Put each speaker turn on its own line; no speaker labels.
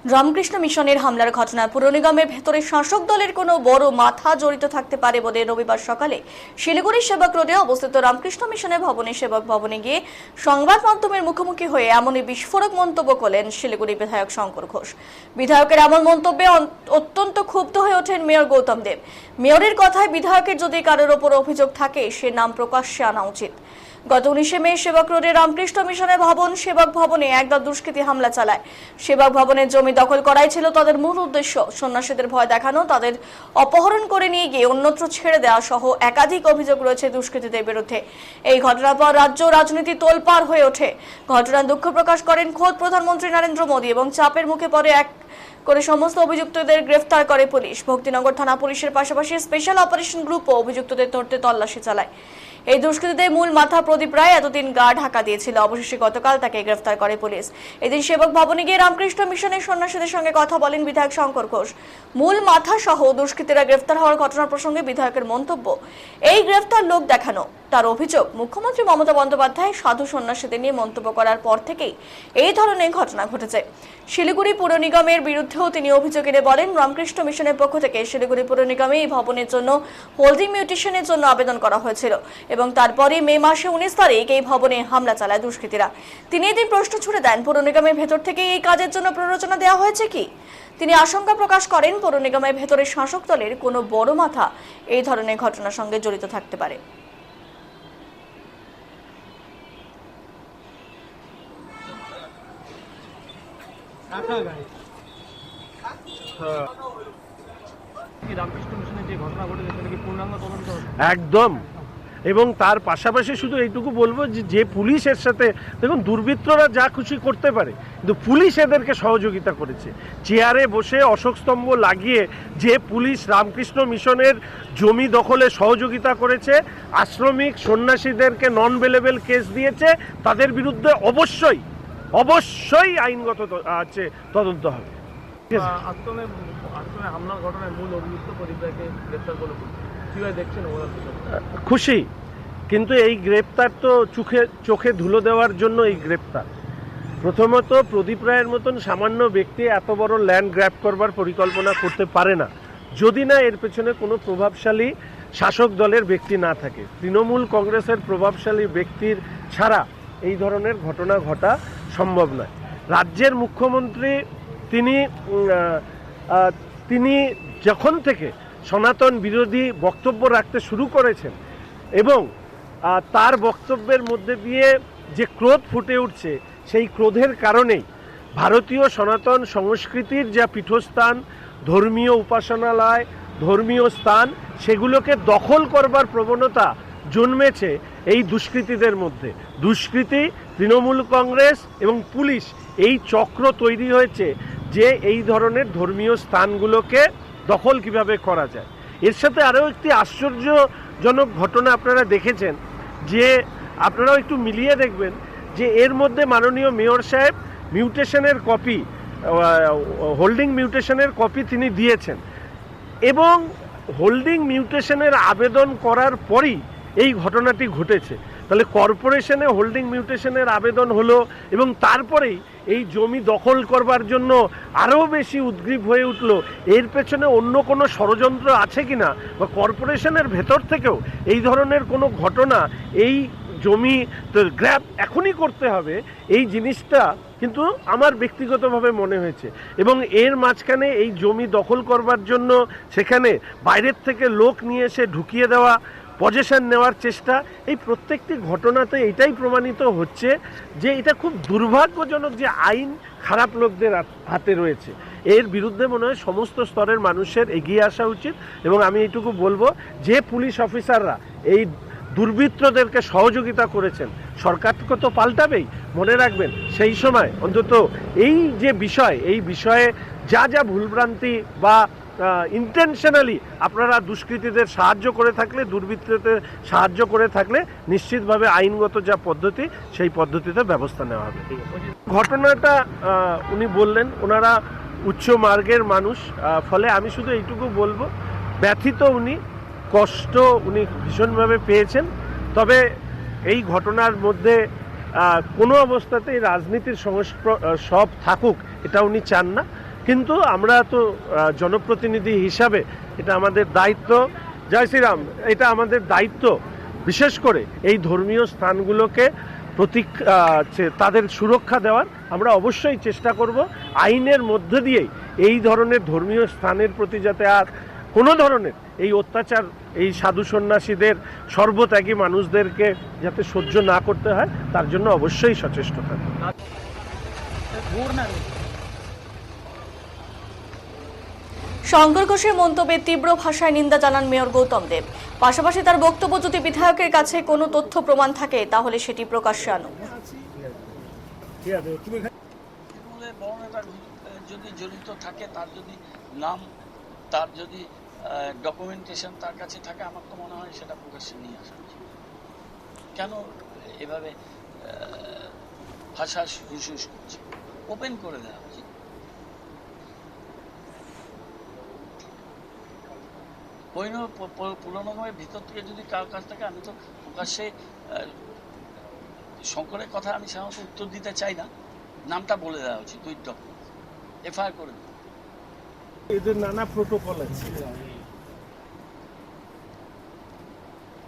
রামকৃষ্ণ মিশনের হামলার ঘটনায় পুর নিগমের ভেতরে শাসক দলের কোনো বড় মাথা জড়িত থাকতে পারে বলে রবিবার সকালে শিলিগুড়ি সেবক রোডে অবস্থিত রামকৃষ্ণ মিশনের ভবনে সেবক ভবনে গিয়ে সংবাদ মাধ্যমের মুখোমুখি হয়ে এমনই বিস্ফোরক মন্তব্য করলেন শিলিগুড়ি বিধায়ক শঙ্কর ঘোষ। বিধায়কের এমন মন্তব্যে অত্যন্ত ক্ষুব্ধ হয়ে ওঠেন মেয়র গৌতম দেব। মেয়রের কথায় বিধায়কের যদি কারোর ওপর অভিযোগ থাকে সে নাম প্রকাশ্যে আনা উচিত। গত 19 মে সেবক রোডে রামকৃষ্ণ মিশনের ভবন সেবক ভবনে একদল দুষ্কৃতী হামলা চালায়। সেবক ভবনের জমি দখল করাই ছিল তাদের মূল উদ্দেশ্য। সন্ন্যাসীদের ভয় দেখানো, তাদের অপহরণ করে নিয়ে গিয়ে অন্যত্র ছেড়ে দেওয়া সহ একাধিক অভিযোগ রয়েছে দুষ্কৃতীদের বিরুদ্ধে। এই ঘটনার পর রাজ্য রাজনীতি তোলপাড় হয়ে ওঠে। ঘটনায় দুঃখ প্রকাশ করেন খোদ প্রধানমন্ত্রী নরেন্দ্র মোদী এবং চাপের মুখে পড়ে এক করে সমস্ত অভিযুক্তদের গ্রেফতার করে পুলিশ। ভক্তিনগর থানা পুলিশের পাশাপাশি স্পেশাল অপারেশন গ্রুপও অভিযুক্তদের ধরতে তল্লাশি চালায়। এই দুষ্কৃতীদের মূল মাথা প্রদীপ রায় এতদিন গা ঢাকা দিয়েছিল। অবশেষে গতকাল তাকে গ্রেফতার করে পুলিশ। এদিন সেবক ভবনে গিয়ে রামকৃষ্ণ মিশনের সন্ন্যাসীদের সঙ্গে কথা বলেন বিধায়ক শঙ্কর ঘোষ। মূল মাথা সহ দুষ্কৃতীরা গ্রেফতার হওয়ার ঘটনার প্রসঙ্গে বিধায়কের মন্তব্য, এই গ্রেফতার লোক দেখানো। তার অভিযোগ, মুখ্যমন্ত্রী মমতা বন্দ্যোপাধ্যায় সাধু সন্ন্যাসীদের নিয়ে মন্তব্য করার পর থেকেই এই ধরনের ঘটনা ঘটেছে। শিলিগুড়ি পুর নিগমের বিরুদ্ধেও তিনি অভিযোগ এনে বলেন, রামকৃষ্ণ মিশনের পক্ষ থেকে শিলিগুড়ি পুর নিগমে এই ভবনের জন্য হোল্ডিং মিউটেশনের জন্য আবেদন করা হয়েছিল এবং তারপরে মে মাসে 19 তারিখ এই ভবনে হামলা চালায় দুষ্কৃতীরা। তিনি এদিন প্রশ্ন ছুড়ে দেন, পুর নিগমের ভেতর থেকে এই কাজের জন্য প্ররোচনা দেওয়া হয়েছে কি? তিনি আশঙ্কা প্রকাশ করেন পুর নিগমের ভেতরে শাসক দলের কোনো বড় মাথা এই ধরনের ঘটনার সঙ্গে জড়িত থাকতে পারে।
একদম। এবং তার পাশাপাশি শুধু এইটুকু বলবো যে পুলিশের সাথে দেখুন, দুর্বৃত্তরা যা খুশি করতে পারে, কিন্তু পুলিশ এদেরকে সহযোগিতা করেছে। চেয়ারে বসে অশোক স্তম্ভ লাগিয়ে যে পুলিশ রামকৃষ্ণ মিশনের জমি দখলে সহযোগিতা করেছে, আশ্রমিক সন্ন্যাসীদেরকে নন বেলেবল কেস দিয়েছে, তাদের বিরুদ্ধে অবশ্যই আইনগত তদন্ত হবে। খুশি, কিন্তু এই গ্রেপ্তার তো চোখে ধুলো দেওয়ার জন্য এই গ্রেপ্তার। প্রথমত, প্রদীপ রায়ের মতন সামান্য ব্যক্তি এত বড় ল্যান্ড গ্র্যাব করবার পরিকল্পনা করতে পারে না যদি না এর পেছনে কোনো প্রভাবশালী শাসক দলের ব্যক্তি না থাকে। তৃণমূল কংগ্রেসের প্রভাবশালী ব্যক্তির ছাড়া এই ধরনের ঘটনা ঘটা সম্ভব নয়। রাজ্যের মুখ্যমন্ত্রী তিনি যখন থেকে সনাতন বিরোধী বক্তব্য রাখতে শুরু করেছেন এবং তার বক্তব্যের মধ্যে দিয়ে যে ক্রোধ ফুটে উঠছে, সেই ক্রোধের কারণেই ভারতীয় সনাতন সংস্কৃতির যা পীঠস্থান, ধর্মীয় উপাসনালয়, ধর্মীয় স্থান, সেগুলোকে দখল করবার প্রবণতা জন্মেছে এই দুষ্কৃতীদের মধ্যে। দুষ্কৃতী, তৃণমূল কংগ্রেস এবং পুলিশ, এই চক্র তৈরি হয়েছে যে এই ধরনের ধর্মীয় স্থানগুলোকে দখল কিভাবে করা যায়। এর সাথে আরও একটি আশ্চর্যজনক ঘটনা আপনারা দেখেছেন, যে আপনারাও একটু মিলিয়ে দেখবেন যে এর মধ্যে মাননীয় মেয়র সাহেব মিউটেশনের কপি, হোল্ডিং মিউটেশনের কপি তিনি দিয়েছেন এবং হোল্ডিং মিউটেশনের আবেদন করার পরই এই ঘটনাটি ঘটেছে। তাহলে কর্পোরেশনে হোল্ডিং মিউটেশনের আবেদন হলো এবং তারপরেই এই জমি দখল করবার জন্য আরও বেশি উদ্গ্রীব হয়ে উঠল। এর পেছনে অন্য কোনো ষড়যন্ত্র আছে কিনা, বা কর্পোরেশনের ভেতর থেকেও এই ধরনের কোনো ঘটনা, এই জমি গ্র্যাব এখনই করতে হবে, এই জিনিসটা কিন্তু আমার ব্যক্তিগতভাবে মনে হয়েছে। এবং এর মাঝখানে এই জমি দখল করবার জন্য সেখানে বাইরের থেকে লোক নিয়ে এসে ঢুকিয়ে দেওয়া, পজেশন নেওয়ার চেষ্টা, এই প্রত্যেকটি ঘটনাতে এটাই প্রমাণিত হচ্ছে যে এটা খুব দুর্ভাগ্যজনক যে আইন খারাপ লোকদের হাতে রয়েছে। এর বিরুদ্ধে মনে হয় সমস্ত স্তরের মানুষের এগিয়ে আসা উচিত। এবং আমি এইটুকু বলবো, যে পুলিশ অফিসাররা এই দুর্বৃত্তদেরকে সহযোগিতা করেছেন, সরকারকে তো পাল্টাবেই, মনে রাখবেন সেই সময় অন্তত এই যে বিষয়, এই বিষয়ে যা ভুলভ্রান্তি বা ইন্টেনশনালি আপনারা দুষ্কৃতীদের সাহায্য করে থাকলে, দুর্বৃত্তদের সাহায্য করে থাকলে নিশ্চিতভাবে আইনগত যা পদ্ধতি, সেই পদ্ধতিতে ব্যবস্থা নেওয়া হবে। ঘটনাটা উনি বললেন, ওনারা উচ্চ মার্গের মানুষ, ফলে আমি শুধু এইটুকু বলবো, ব্যথিত উনি, কষ্ট উনি ভীষণভাবে পেয়েছেন। তবে এই ঘটনার মধ্যে কোনো অবস্থাতেই রাজনীতির সব থাকুক এটা উনি চান না। কিন্তু আমরা তো জনপ্রতিনিধি হিসাবে এটা আমাদের দায়িত্ব, জয় শ্রীরাম, এটা আমাদের দায়িত্ব বিশেষ করে এই ধর্মীয় স্থানগুলোকে তাদের সুরক্ষা দেওয়ার আমরা অবশ্যই চেষ্টা করব। আইনের মধ্যে দিয়েই এই ধরনের ধর্মীয় স্থানের প্রতি যাতে আর কোনো ধরনের এই অত্যাচার এই সাধু সন্ন্যাসীদের সর্বত্যাগী মানুষদেরকে যাতে সহ্য না করতে হয় তার জন্য অবশ্যই সচেষ্ট থাকবে।
শঙ্কর ঘোষের মন্তব্যে তীব্র ভাষায় নিন্দা জানান মেয়র গৌতম দেব। পাশাপাশি তার বক্তব্য যদি বিধায়কের কাছে কোনো তথ্য প্রমাণ থাকে তাহলে সেটি প্রকাশ্যে আনুন।
যদি জড়িত থাকে, তার যদি নাম, তার যদি ডকুমেন্টেশন তার কাছে থাকে, আমার তো মনে হয় সেটা প্রকাশ্যে নিয়ে আসা উচিত। কেন এভাবে হাসাস হুসুস করছে? ওপেন করে দেওয়া উচিত। পুরোনো গামের ভিতর থেকে যদি কারোর কাছ থেকে, আমি তো প্রকাশ্যে শঙ্করের কথা আমি সাধারণত উত্তর দিতে চাই না, নামটা বলে দেওয়া উচিত, উইথ ডকুমেন্ট, এফআইআর করে দেওয়া।
এদের নানা প্রোটোকল আছে।